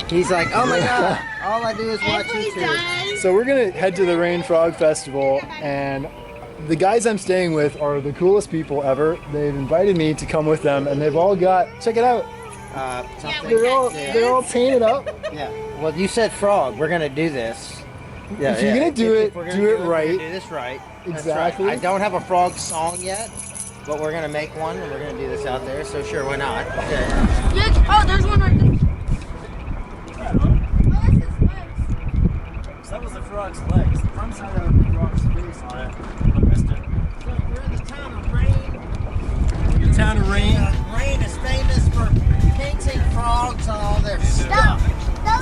He's like, oh my god, all I do is watch YouTube. So we're gonna head to the Rain Frog Festival, and the guys I'm staying with are the coolest people ever. They've invited me to come with them, and they've all got, check it out. They're all painted up. Yeah. Well, you said frog. We're gonna do this. Yeah. If you're gonna do it, do it right. Do this right. Exactly. Right. I don't have a frog song yet, but we're gonna make one, and we're gonna do this out there. So sure, why not? Okay. Yeah. Oh, there's one right there. That was the frog's legs. The front side of the frog's face on it. I missed it. So we're in the town of Rain. The town of Rain. Rain is famous for painting frogs on all their stuff.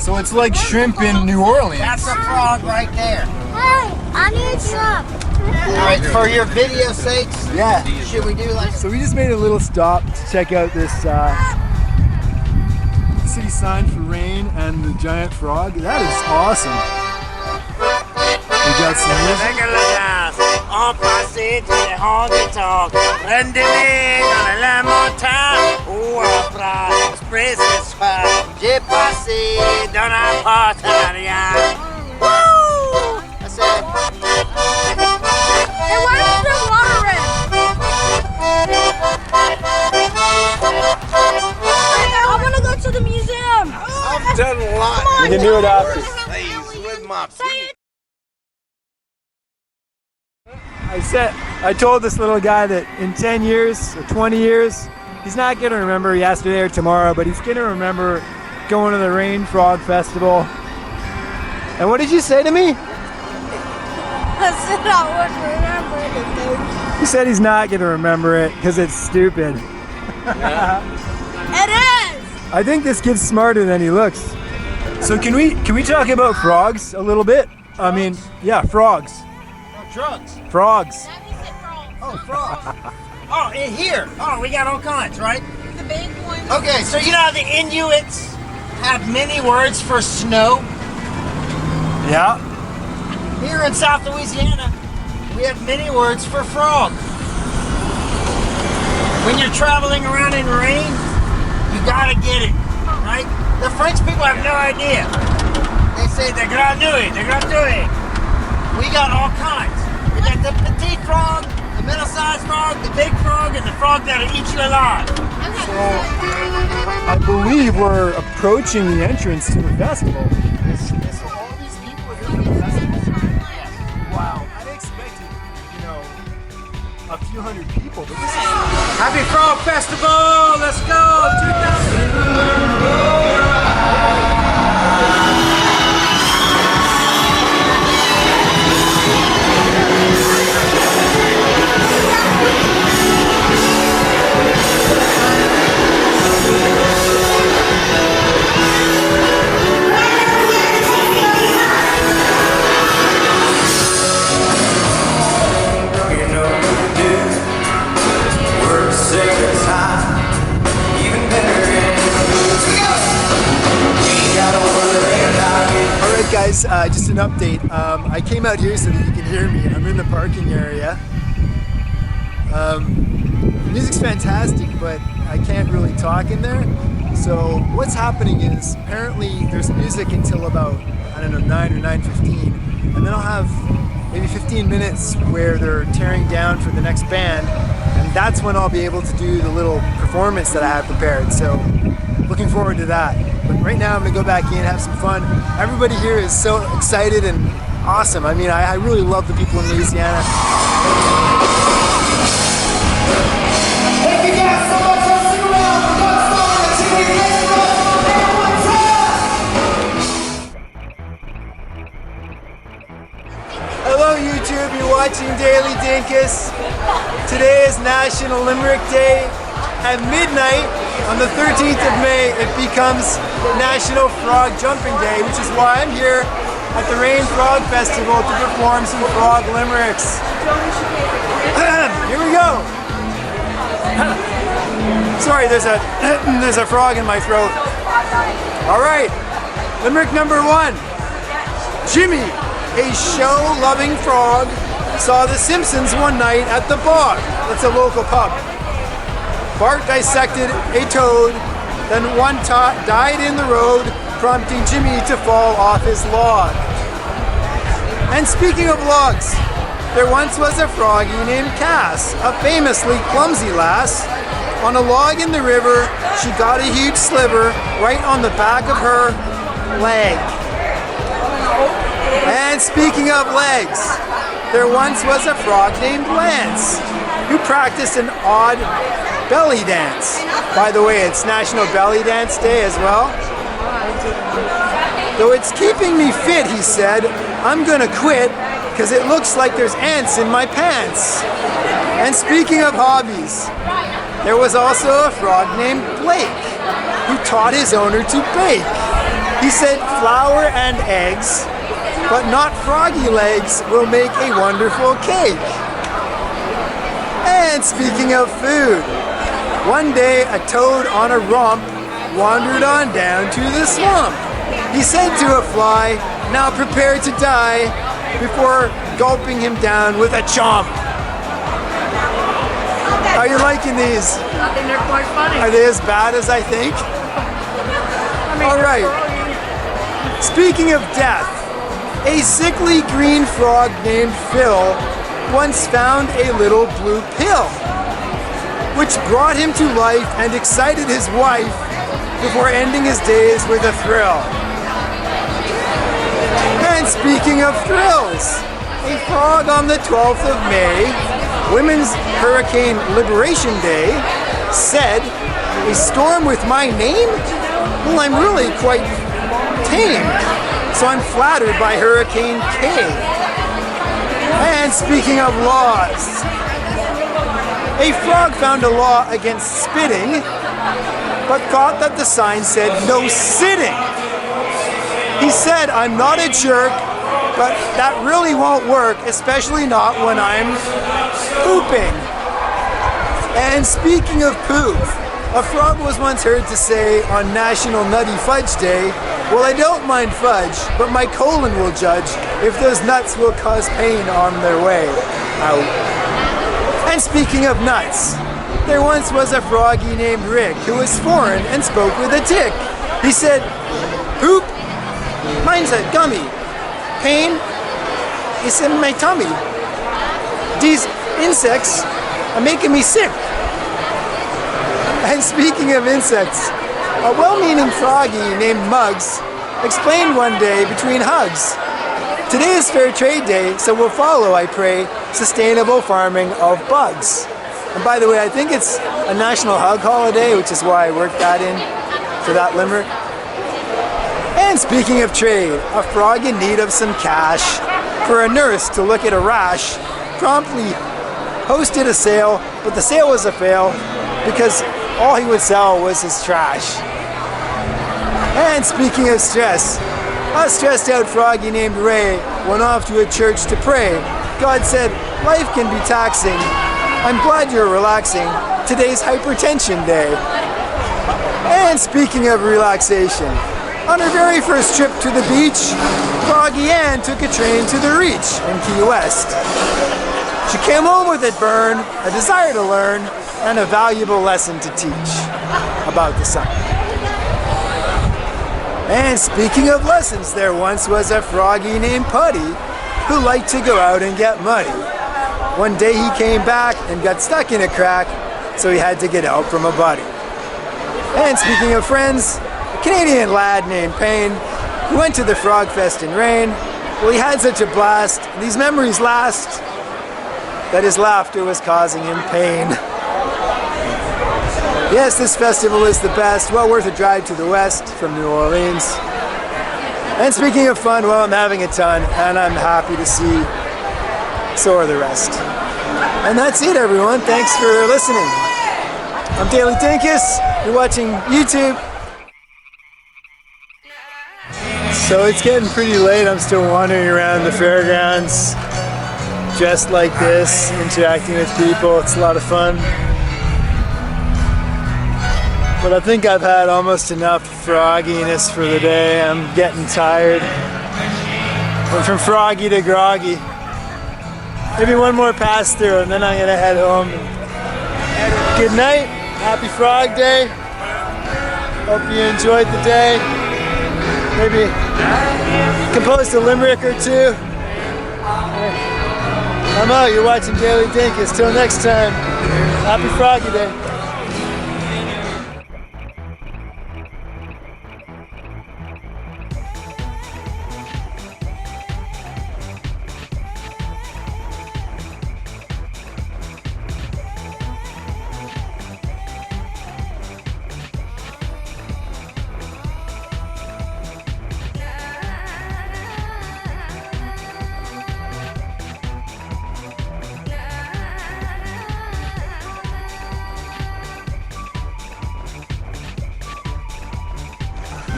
So it's like shrimp in New Orleans. That's a frog right there. Hey, I need some. All right, for your video sakes, Yeah. should we do like? So we just made a little stop to check out this city sign for Rain and the giant frog. That is awesome. We got some music. On passé tous les honky-tonk, rendez-vous dans la lamontagne, où après, express ce soir, j'ai passé dans la partenariat. Woo! I said, Hey, where's the water at? I want to go to the museum. I've done a lot. We can do it after. Please, with my feet. I told this little guy that in 10 years or 20 years, he's not going to remember yesterday or tomorrow, but he's going to remember going to the Rain Frog Festival. And what did you say to me? I said I wouldn't remember anything. He said he's not going to remember it because it's stupid. It is. I think this kid's smarter than he looks. So can we talk about frogs a little bit? I mean, yeah, frogs. drugs. Frogs. Oh, frogs. Oh, in here. Oh, we got all kinds, right? The big one. Okay, so you know how the Inuits have many words for snow? Yeah. Here in South Louisiana, we have many words for frog. When you're traveling around in rain, you gotta get it, right? The French people have no idea. They say the grenouille, the grenouille. We got all kinds. We got the petite frog, the middle-sized frog, the big frog, and the frog that'll eat you alive. So I believe we're approaching the entrance to the festival. All these people are going to the festival. Wow. I expected, a few hundred people, but this is... Happy Frog Festival! Let's go! 2000. Guys, just an update. I came out here so that you can hear me. I'm in the parking area. The music's fantastic, but I can't really talk in there. So what's happening is apparently there's music until about, 9 or 9:15, and then I'll have maybe 15 minutes where they're tearing down for the next band, and that's when I'll be able to do the little performance that I have prepared. So looking forward to that. But right now I'm gonna go back in, have some fun. Everybody here is so excited and awesome. I mean, I really love the people in Louisiana. Thank you guys so much. Let's stick around for one song until we play the rest of the band one time. Hello YouTube, you're watching Daily Dinkus. Today is National Limerick Day. At midnight, on the 13th of May, it becomes National Frog Jumping Day, which is why I'm here at the Rain Frog Festival to perform some frog limericks. Here we go. Sorry, there's a frog in my throat. All right, limerick number 1. Jimmy, a show-loving frog, saw The Simpsons one night at the Bog. That's a local pub. Bart dissected a toad, then one died in the road, prompting Jimmy to fall off his log. And speaking of logs, there once was a froggy named Cass, a famously clumsy lass. On a log in the river, she got a huge sliver right on the back of her leg. And speaking of legs, there once was a frog named Lance who practiced an odd belly dance. By the way, it's National Belly Dance Day as well. Though it's keeping me fit, he said, I'm gonna quit because it looks like there's ants in my pants. And speaking of hobbies, there was also a frog named Blake who taught his owner to bake. He said flour and eggs, but not froggy legs, will make a wonderful cake. And speaking of food, one day a toad on a romp wandered on down to the swamp. He said to a fly, now prepare to die, before gulping him down with a chomp. Are you liking these? I think they're quite funny. Are they as bad as I think? All right. Speaking of death, a sickly green frog named Phil once found a little blue pill, which brought him to life and excited his wife before ending his days with a thrill. And speaking of thrills, a frog on the 12th of May, Women's Hurricane Liberation Day, said, a storm with my name? Well, I'm really quite tame, so I'm flattered by Hurricane K. And speaking of laws, a frog found a law against spitting, but thought that the sign said no sitting. He said, I'm not a jerk, but that really won't work, especially not when I'm pooping. And speaking of poop, a frog was once heard to say on National Nutty Fudge Day, well, I don't mind fudge, but my colon will judge if those nuts will cause pain on their way out. And speaking of nuts, there once was a froggy named Rick who was foreign and spoke with a tick. He said, poop? Mine's a gummy. Pain is in my tummy. These insects are making me sick. And speaking of insects, a well-meaning froggy named Muggs explained one day between hugs, today is Fair Trade Day, so we'll follow, I pray, sustainable farming of bugs. And by the way, I think it's a national hug holiday, which is why I worked that in for that limerick. And speaking of trade, a frog in need of some cash for a nurse to look at a rash promptly hosted a sale, but the sale was a fail because all he would sell was his trash. And speaking of stress, a stressed out froggy named Ray went off to a church to pray. God said, life can be taxing. I'm glad you're relaxing. Today's hypertension day. And speaking of relaxation, on her very first trip to the beach, Froggy Ann took a train to the Reach in Key West. She came home with it burn, a desire to learn, and a valuable lesson to teach about the sun. And speaking of lessons, there once was a froggy named Putty who liked to go out and get muddy. One day he came back and got stuck in a crack, so he had to get help from a buddy. And speaking of friends, a Canadian lad named Payne who went to the Frog Fest in rain. Well, he had such a blast, and these memories last, that his laughter was causing him pain. Yes, this festival is the best, well worth a drive to the west from New Orleans. And speaking of fun, well, I'm having a ton, and I'm happy to see, so are the rest. And that's it, everyone. Thanks for listening. I'm Daily Dinkus. You're watching YouTube. So it's getting pretty late. I'm still wandering around the fairgrounds, dressed like this, interacting with people. It's a lot of fun. But I think I've had almost enough frogginess for the day. I'm getting tired. Went from froggy to groggy. Maybe one more pass through and then I'm gonna head home. Good night. Happy Frog Day. Hope you enjoyed the day. maybe composed a limerick or two. I'm out. You're watching Daily Dinkus. Till next time, happy Froggy Day.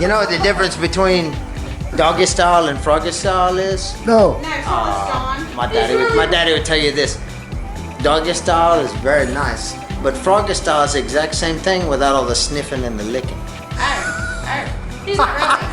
You know what the difference between doggy style and froggy style is? No. My daddy would tell you this. Doggy style is very nice, but froggy style is the exact same thing without all the sniffing and the licking. He's not right.